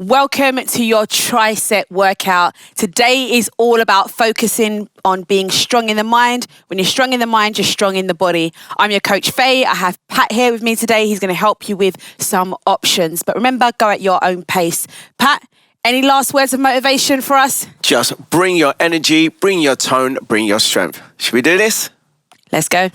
Welcome to your tricep workout. Today is all about focusing on being strong in the mind. When you're strong in the mind, you're strong in the body. I'm your coach, Faye. I have Pat here with me today. He's going to help you with some options. But remember, go at your own pace. Pat, any last words of motivation for us? Just bring your energy, bring your tone, bring your strength. Should we do this? Let's go.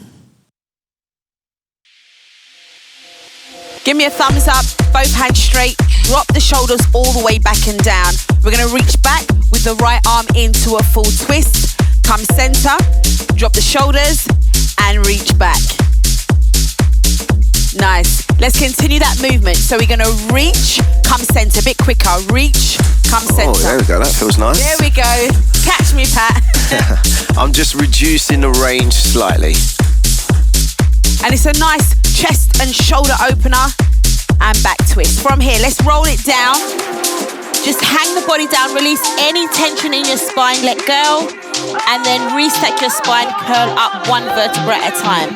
Give me a thumbs up, both hands straight, drop the shoulders all the way back and down. We're gonna reach back with the right arm into a full twist. Come center, drop the shoulders and reach back. Nice. Let's continue that movement. So we're gonna reach, come center, a bit quicker. Reach, come center. Oh, there we go, that feels nice. There we go. Catch me, Pat. I'm just reducing the range slightly. And it's a nice chest and shoulder opener and back twist. From here, let's roll it down. Just hang the body down, release any tension in your spine, let go, and then reset your spine, curl up one vertebra at a time.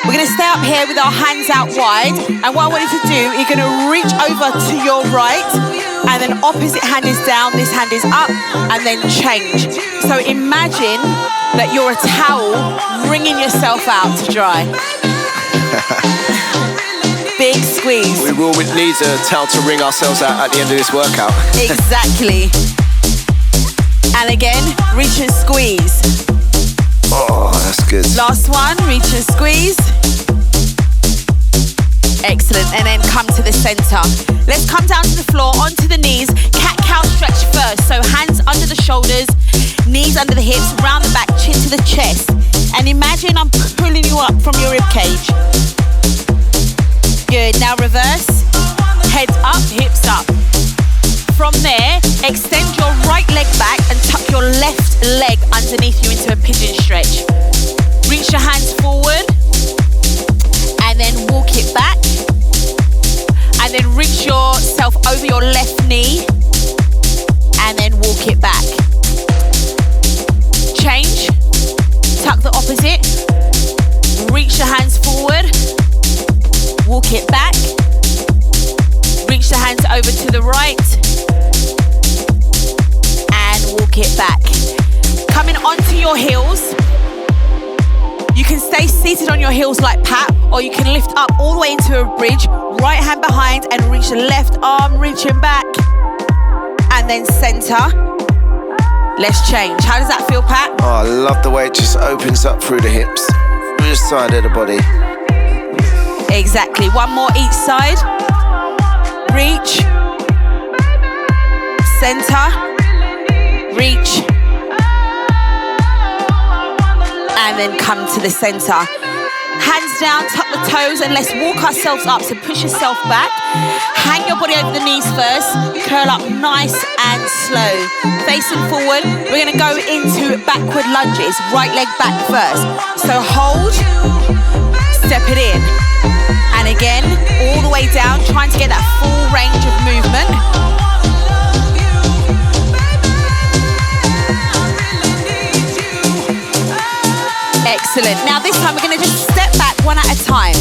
We're gonna stay up here with our hands out wide, and what I want you to do, you're gonna reach over to your right, and then opposite hand is down, this hand is up, and then change. So imagine that you're a towel wringing yourself out to dry. Big squeeze. We will need a towel to wring ourselves out at the end of this workout. Exactly. And again, reach and squeeze. Oh, that's good. Last one, reach and squeeze. Excellent, and then come to the center. Let's come down to the floor, onto the knees. Cat-cow stretch first. So hands under the shoulders, knees under the hips, round the back, chin to the chest. And imagine I'm pulling you up from your rib cage. Good, now reverse. Head up, hips up. From there, extend your right leg back and tuck your left leg underneath you into a pigeon stretch. Reach your hands forward and then walk it back. And then reach yourself over your left knee and then walk it back. Change, tuck the opposite. Reach your hands forward, walk it back. Reach the hands over to the right and walk it back. Coming onto your heels. You can stay seated on your heels like Pat, or you can lift up all the way into a bridge, right hand behind and reach the left arm, reaching back. And then center. Let's change. How does that feel, Pat? Oh, I love the way it just opens up through the hips, through the side of the body. Exactly. One more each side. Reach. Center. Reach. And then come to the center. Hands down, tuck the toes, and let's walk ourselves up. So push yourself back. Hang your body over the knees first. Curl up nice and slow. Facing forward, we're gonna go into backward lunges. Right leg back first. So hold, step it in. And again, all the way down, trying to get that full range of movement. Excellent. Now this time we're gonna just step back one at a time.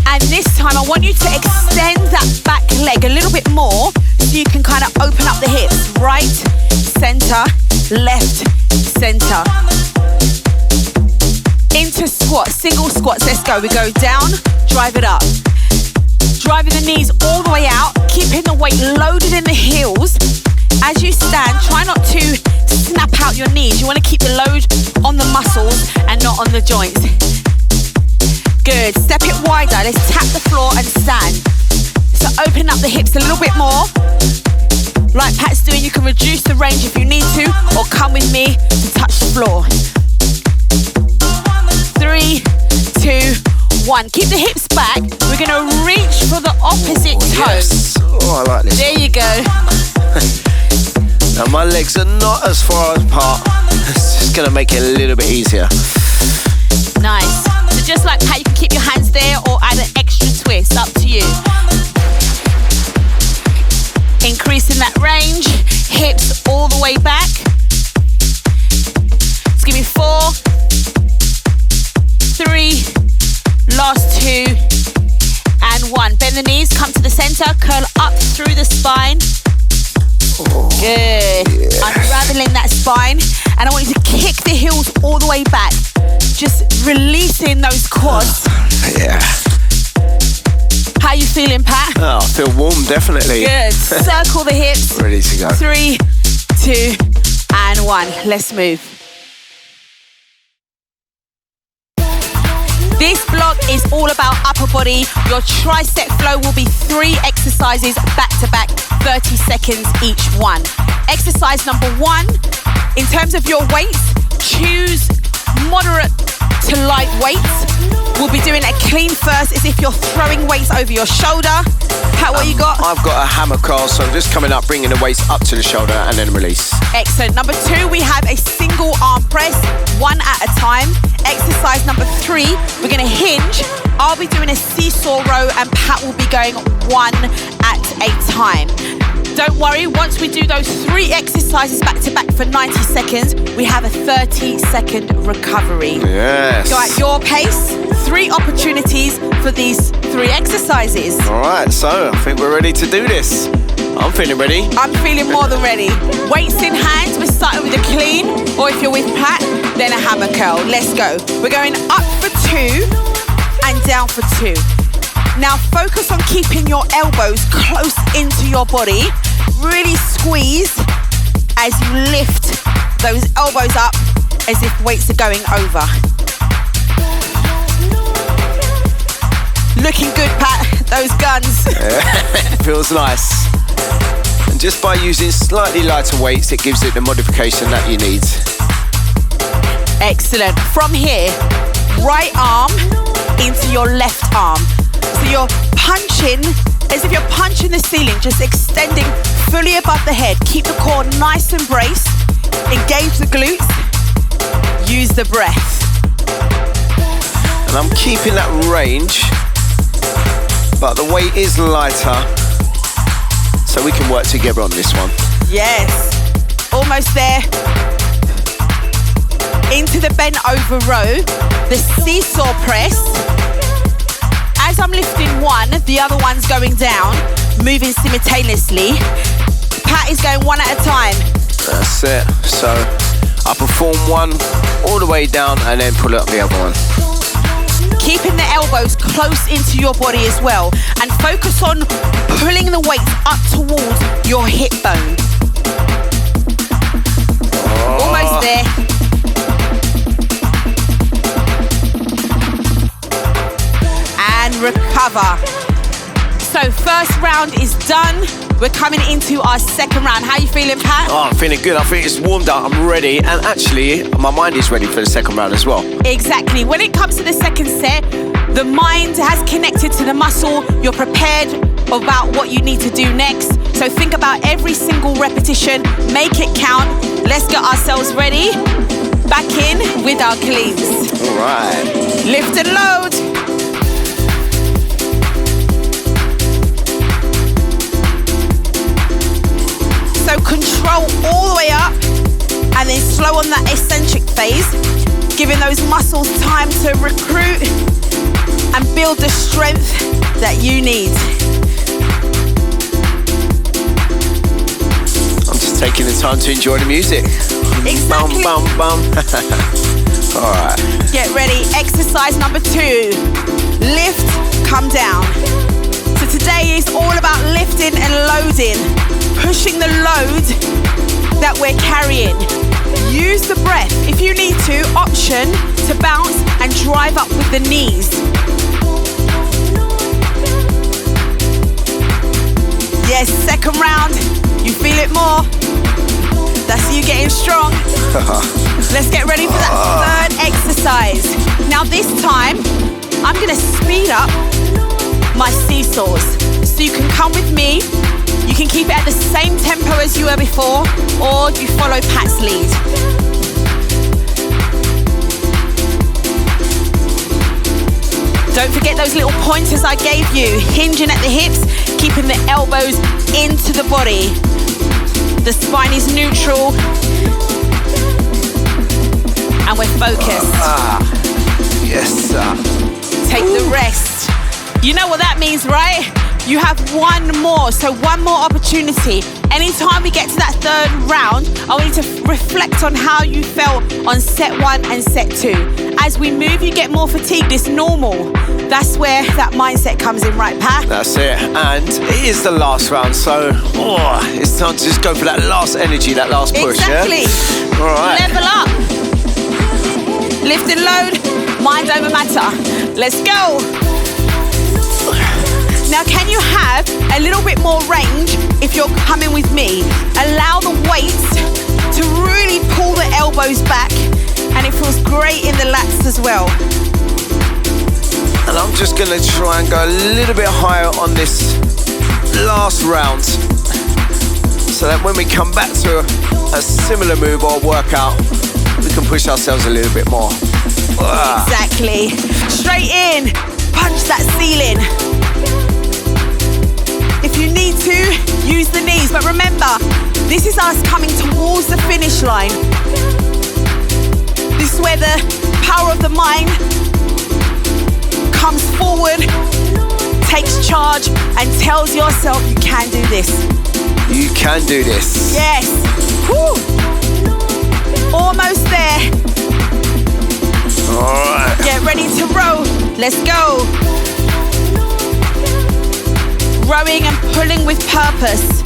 And this time I want you to extend that back leg a little bit more so you can kind of open up the hips. Right, center, left, center. Into squats, single squats, let's go. We go down, drive it up. Driving the knees all the way out, keeping the weight loaded in the heels. As you stand, try not to snap out your knees. You want to keep the load on the muscles and not on the joints. Good, step it wider. Let's tap the floor and stand. So open up the hips a little bit more. Like Pat's doing, you can reduce the range if you need to, or come with me to touch the floor. 3, 2, 1. Keep the hips back. We're gonna reach for the opposite toe. Yes. Oh, I like this. There you go. Now my legs are not as far apart. It's just gonna make it a little bit easier. Nice. So just like Pat, you can keep your hands there or add an extra twist, up to you. Increasing that range, hips all the way back. Just give me 4, 3, last 2, and 1. Bend the knees, come to the center, curl up through the spine. Good. Unraveling that spine. And I want you to kick the heels all the way back. Just releasing those quads. Yeah. How you feeling, Pat? Oh, I feel warm, definitely. Good. Circle the hips. Ready to go. 3, 2, and 1. Let's move. This block is all about upper body. Your tricep flow will be 3 exercises back to back, 30 seconds each one. Exercise number 1, in terms of your weights, choose moderate to light weights. We'll be doing a clean first, as if you're throwing weights over your shoulder. Pat, what you got? I've got a hammer curl, so I'm just coming up, bringing the weights up to the shoulder and then release. Excellent. Number 2, we have a single arm press, 1 at a time. Exercise number 3, we're gonna hinge. I'll be doing a seesaw row and Pat will be going 1 at a time. Don't worry, once we do those 3 exercises back to back for 90 seconds, we have a 30-second recovery. Yes. Go at your pace. 3 opportunities for these 3 exercises. All right, so I think we're ready to do this. I'm feeling ready. I'm feeling more than ready. Weights in hand, we're starting with a clean, or if you're with Pat, then a hammer curl. Let's go. We're going up for 2 and down for 2. Now focus on keeping your elbows close into your body. Really squeeze as you lift those elbows up as if weights are going over. Looking good, Pat, those guns. Feels nice. And just by using slightly lighter weights, it gives it the modification that you need. Excellent. From here, right arm into your left arm. So you're punching as if you're punching the ceiling, just extending fully above the head. Keep the core nice and braced. Engage the glutes. Use the breath. And I'm keeping that range, but the weight is lighter, so we can work together on this one. Yes. Almost there. Into the bent over row. The seesaw press. As I'm lifting 1, the other one's going down, moving simultaneously. Pat is going 1 at a time. That's it. So I perform 1 all the way down and then pull up the other one. Keeping the elbows close into your body as well, and focus on pulling the weights up towards your hip bone. Almost there. And recover. So first round is done. We're coming into our second round. How you feeling, Pat? Oh, I'm feeling good. I think it's warmed up. I'm ready. And actually, my mind is ready for the second round as well. Exactly. When it comes to the second set, the mind has connected to the muscle. You're prepared about what you need to do next. So think about every single repetition. Make it count. Let's get ourselves ready. Back in with our cleans. All right. Lift and load. So control all the way up and then slow on that eccentric phase, giving those muscles time to recruit and build the strength that you need. I'm just taking the time to enjoy the music. Exactly. Bum, bum, bum. All right. Get ready. Exercise number 2. Lift, come down. So today is all about lifting and loading. Pushing the load that we're carrying. Use the breath. If you need to, option to bounce and drive up with the knees. Yes, second round. You feel it more. That's you getting strong. Let's get ready for that 3rd exercise. Now this time, I'm gonna speed up my seesaws. So you can come with me. You can keep it at the same tempo as you were before, or you follow Pat's lead. Don't forget those little pointers I gave you. Hinging at the hips, keeping the elbows into the body. The spine is neutral. And we're focused. Yes, sir. Take the rest. You know what that means, right? You have one more, so one more opportunity. Anytime we get to that third round, I want you to reflect on how you felt on set 1 and set 2. As we move, you get more fatigued. It's normal. That's where that mindset comes in, right, Pat? That's it. And it is the last round, so it's time to just go for that last energy, that last push. Exactly. Yeah? All right. Level up. Lift and load. Mind over matter. Let's go. Now, can you have a little bit more range if you're coming with me? Allow the weights to really pull the elbows back, and it feels great in the lats as well. And I'm just gonna try and go a little bit higher on this last round, so that when we come back to a similar move or workout, we can push ourselves a little bit more. Exactly. Straight in, punch that ceiling. If you need to, use the knees. But remember, this is us coming towards the finish line. This is where the power of the mind comes forward, takes charge, and tells yourself you can do this. You can do this. Yes. Woo. Almost there. All right. Get ready to row. Let's go. Rowing and pulling with purpose.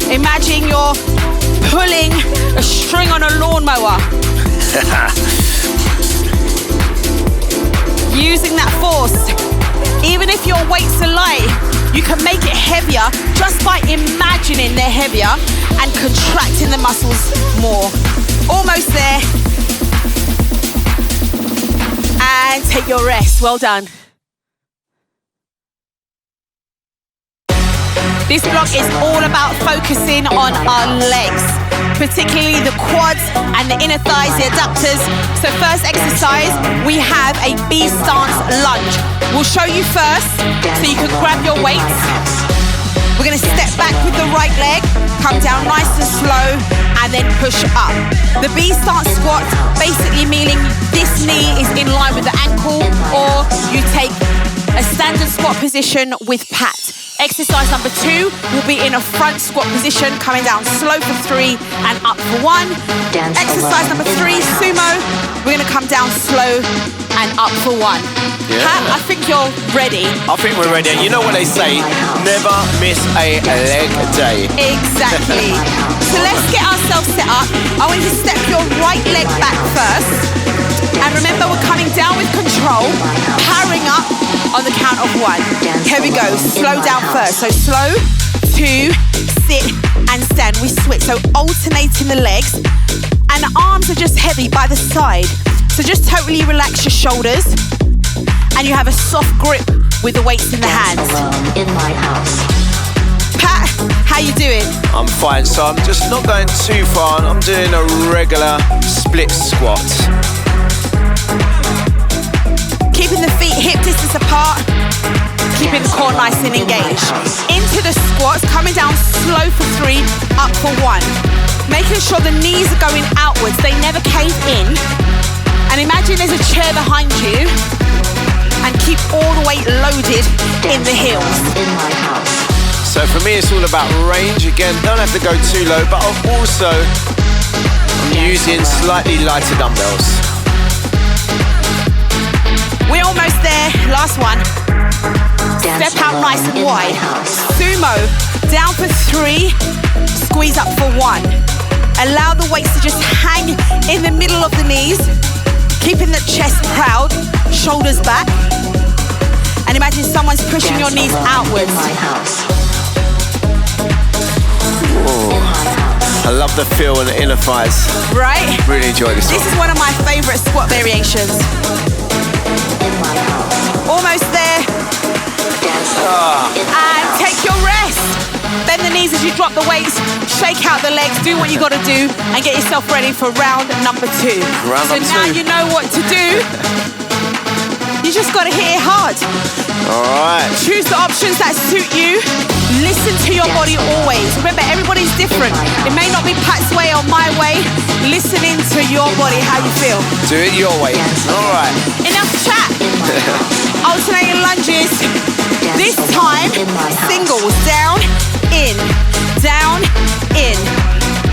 Imagine you're pulling a string on a lawnmower. Using that force. Even if your weights are light, you can make it heavier just by imagining they're heavier and contracting the muscles more. Almost there. And take your rest. Well done. This block is all about focusing on our legs, particularly the quads and the inner thighs, the adductors. So first exercise, we have a B stance lunge. We'll show you first so you can grab your weights. We're gonna step back with the right leg, come down nice and slow, and then push up. The B stance squat, basically meaning this knee is in line with the ankle, or you take a standard squat position with Pat. Exercise number 2 will be in a front squat position, coming down slow for 3 and up for 1. Exercise number 3, sumo. We're gonna come down slow and up for 1. Yeah. Pat, I think you're ready. I think we're ready. You know what they say, never miss a leg day. Exactly. So let's get ourselves set up. I want you to step your right leg back first. And remember, we're coming down with control, powering up on the count of 1. Here we go. Slow down first. So slow, 2, sit and stand. We switch. So alternating the legs. And the arms are just heavy by the side. So just totally relax your shoulders. And you have a soft grip with the weights in the hands. In my house. Pat, how you doing? I'm fine. So I'm just not going too far. I'm doing a regular split squat. Keeping the feet hip distance apart, keeping the core nice and engaged. Into the squats, coming down slow for 3, up for 1. Making sure the knees are going outwards, they never cave in. And imagine there's a chair behind you, and keep all the weight loaded in the heels. So for me, it's all about range. Again, don't have to go too low, but I'm using slightly lighter dumbbells. We're almost there. Last one. Step out nice and wide. Sumo. Down for 3. Squeeze up for 1. Allow the weights to just hang in the middle of the knees. Keeping the chest proud. Shoulders back. And imagine someone's pushing your knees outwards. I love the feel in the inner thighs. Right? Really enjoy this one. This is one of my favorite squat variations. Almost there. And take your rest. Bend the knees as you drop the weights. Shake out the legs. Do what you got to do and get yourself ready for round number 2. Now you know what to do. You just got to hit it hard. All right. Choose the options that suit you. Listen to your body always. Remember, everybody's different. It may not be Pat's way or my way. Listen into your body, how you feel. Do it your way. All right. Enough chat. Alternating lunges. This time, singles, down, in, down, in.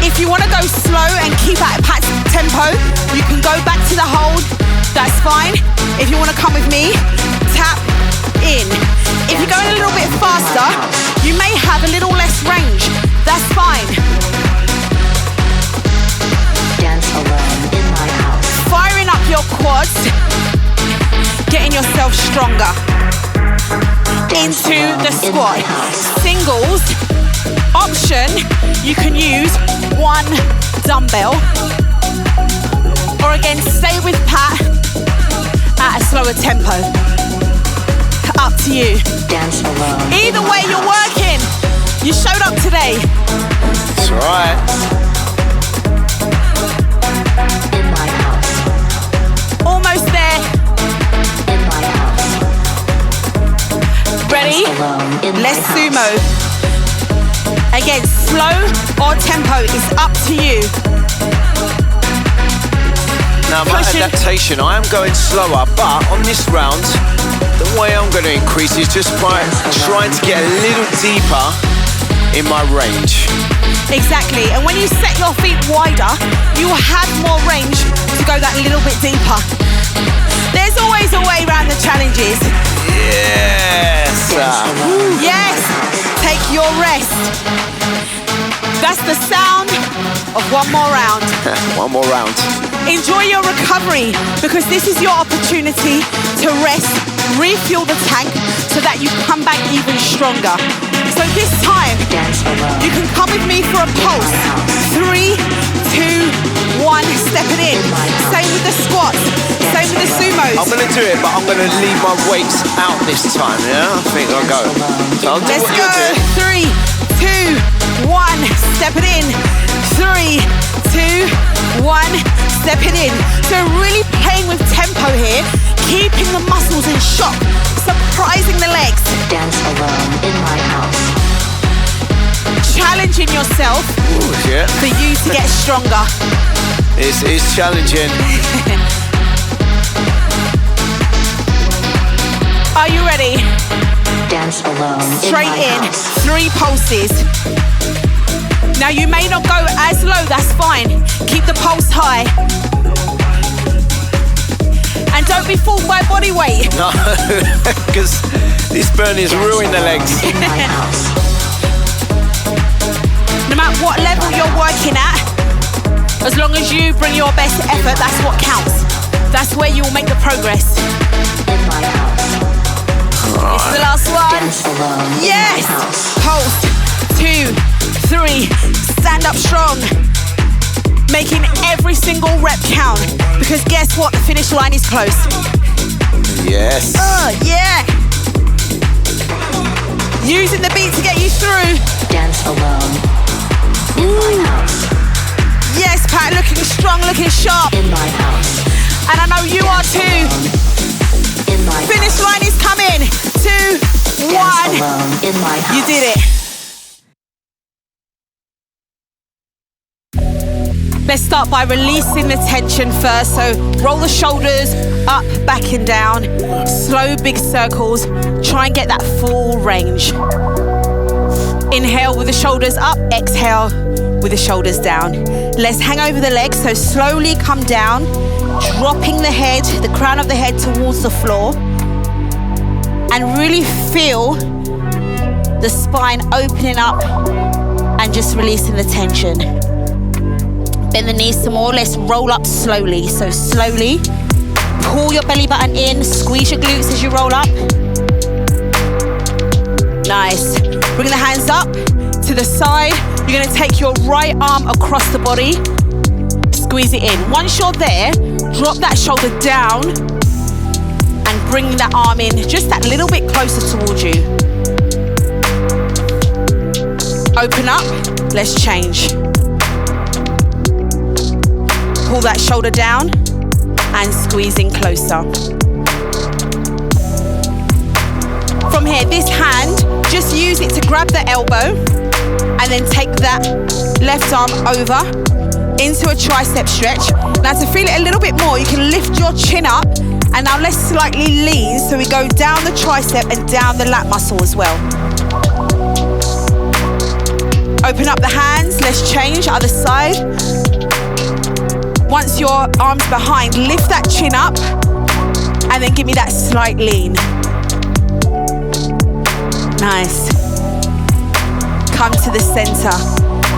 If you want to go slow and keep at Pat's tempo, you can go back to the hold, that's fine. If you want to come with me, tap, in. If you're going a little bit faster, you may have a little less range, that's fine. Dance alone in my house. Firing up your quads, getting yourself stronger. Into the squat. Singles, option, you can use one dumbbell. Or again, stay with Pat at a slower tempo. Up to you. Dance alone. Either way, you're working. You showed up today. That's right. In my house. Almost there. In my house. Ready? In Let's sumo. Again, slow or tempo is up to you. Now my adaptation, I am going slower, but on this round, the way I'm going to increase is just by trying to get a little deeper in my range. Exactly, and when you set your feet wider, you will have more range to go that little bit deeper. There's always a way around the challenges. Yes! Yes! Take your rest. That's the sound of one more round. One more round. Enjoy your recovery, because this is your opportunity to rest, refuel the tank so that you come back even stronger. So this time, you can come with me for a pulse. 3, 2, 1, step it in. Same with the squats, same with the sumos. I'm going to do it, but I'm going to leave my weights out this time, yeah? I think I'll go. So I'll do Let's what go. you do. 3, 2, 1, step it in. 3, 2, 1, step it in. So really playing with tempo here, keeping the muscles in shock, surprising the legs. Dance alone in my house. Challenging yourself for you to get stronger. It's challenging. Are you ready? Dance alone Straight in my in, house. 3 pulses. Now you may not go as low, that's fine. Keep the pulse high. And don't be fooled by body weight. No, because this burn is ruining the legs. In my house. No matter what level you're working at, as long as you bring your best effort, that's what counts. That's where you will make the progress. In my house. This is the last one. Dance alone Yes! in my house. Pulse. 2, 3. Stand up strong. Making every single rep count. Because guess what? The finish line is close. Yes. Yeah! Using the beat to get you through. Dance alone in my house. Yes, Pat, looking strong, looking sharp. In my house. And I know you are too. In my Finish line is coming. 2, 1. alone in my house. You did it. Let's start by releasing the tension first. So roll the shoulders up, back and down. Slow big circles. Try and get that full range. Inhale with the shoulders up, exhale with the shoulders down. Let's hang over the legs, so slowly come down, dropping the head, the crown of the head towards the floor. And really feel the spine opening up and just releasing the tension. Bend the knees some more. Let's roll up slowly. So slowly, pull your belly button in, squeeze your glutes as you roll up. Nice. Bring the hands up to the side. You're gonna take your right arm across the body, squeeze it in. Once you're there, drop that shoulder down and bring that arm in just that little bit closer towards you. Open up, let's change. Pull that shoulder down and squeeze in closer. From here, this hand, just use it to grab the elbow and then take that left arm over into a tricep stretch. Now to feel it a little bit more, you can lift your chin up And now let's slightly lean, so we go down the tricep and down the lat muscle as well. Open up the hands, let's change, other side. Once your arms behind, lift that chin up, and then give me that slight lean. Nice. Come to the center.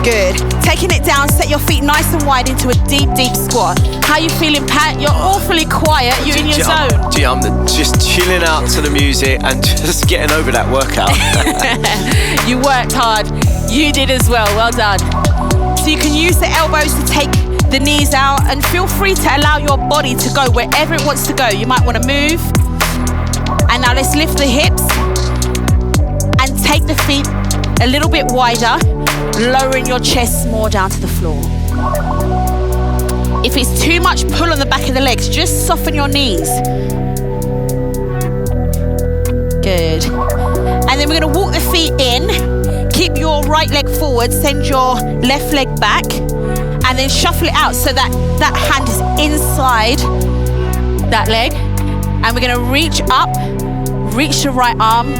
Good. Taking it down, set your feet nice and wide into a deep, deep squat. How you feeling, Pat? You're awfully quiet. You're in your zone. Gee, I'm just chilling out to the music and just getting over that workout. You worked hard. You did as well. Well done. So you can use the elbows to take the knees out, and feel free to allow your body to go wherever it wants to go. You might want to move. And now let's lift the hips and take the feet a little bit wider, lowering your chest more down to the floor. If it's too much pull on the back of the legs, just soften your knees. Good. And then we're going to walk the feet in. Keep your right leg forward, send your left leg back, and then shuffle it out so that that hand is inside that leg. And we're going to reach up, reach the right arm,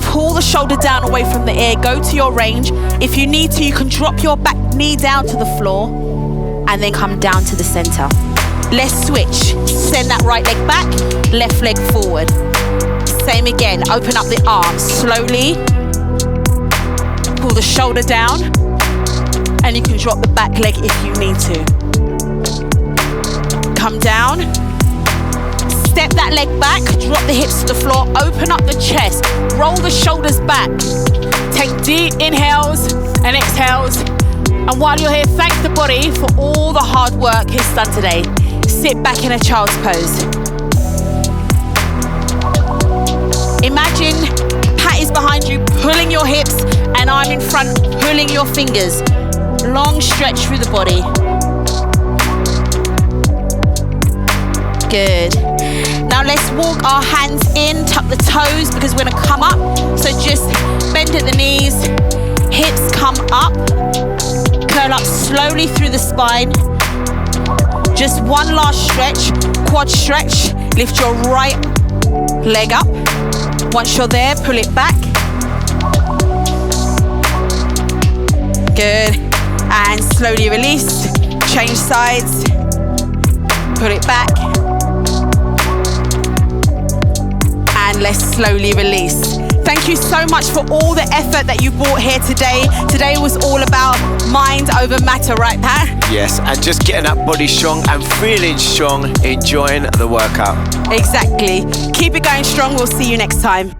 pull the shoulder down away from the ear, go to your range. If you need to, you can drop your back knee down to the floor and then come down to the center. Let's switch. Send that right leg back, left leg forward. Same again, open up the arms slowly. Pull the shoulder down, and you can drop the back leg if you need to. Come down, step that leg back, drop the hips to the floor, open up the chest, roll the shoulders back. Take deep inhales and exhales. And while you're here, thank the body for all the hard work it's done today. Sit back in a child's pose. Imagine Pat is behind you, pulling your hips, and I'm in front, pulling your fingers. Long stretch through the body. Good. Now let's walk our hands in, tuck the toes, because we're gonna come up. So just bend at the knees, hips come up, curl up slowly through the spine. Just one last stretch, quad stretch. Lift your right leg up. Once you're there, pull it back. Good. And slowly release. Change sides. Put it back. And let's slowly release. Thank you so much for all the effort that you brought here today. Today was all about mind over matter, right, Pat? Yes, and just getting that body strong and feeling strong, enjoying the workout. Exactly. Keep it going strong. We'll see you next time.